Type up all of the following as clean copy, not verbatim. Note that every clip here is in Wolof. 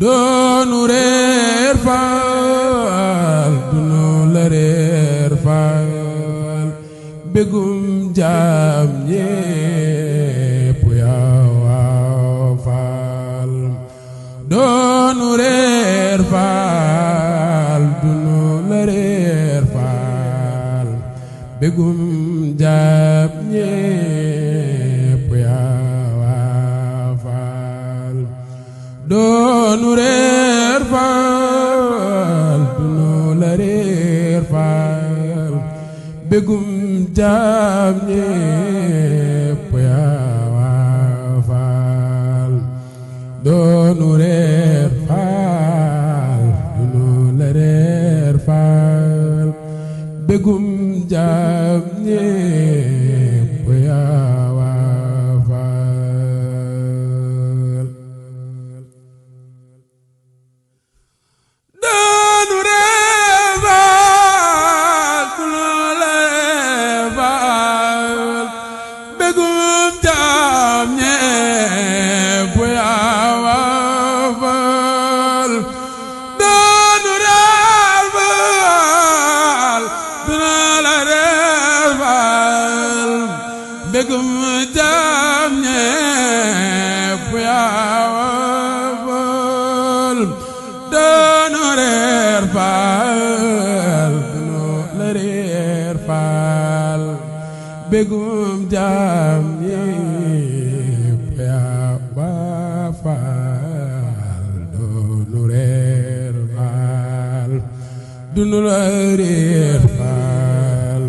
doonu reer faal dunu la reer faal bégum jaam ñépp yaa waaw faal doonu reer faal dunu la reer faal bégum jaam ñépp yaa waaw faal doonu reer faal dunu la reer faal bégum jaam ñépp yaa waaw faal doonu reer faal dunu la reer faal bégum jaam ñépp yaa waaw faal doonu reer faal dunu la reer faal bégum jaam ñépp yaa waaw faal doonu reer faal dunu la reer faal bégum jaam ñépp yaa waaw faal doonu reer faal dunu la reer faal bégum jaam ñépp yaa waaw faal doonu reer faal dunu la reer faal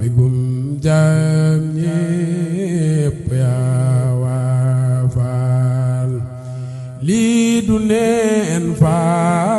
bégum jaam ñépp yaa waaw faal lii du neen faal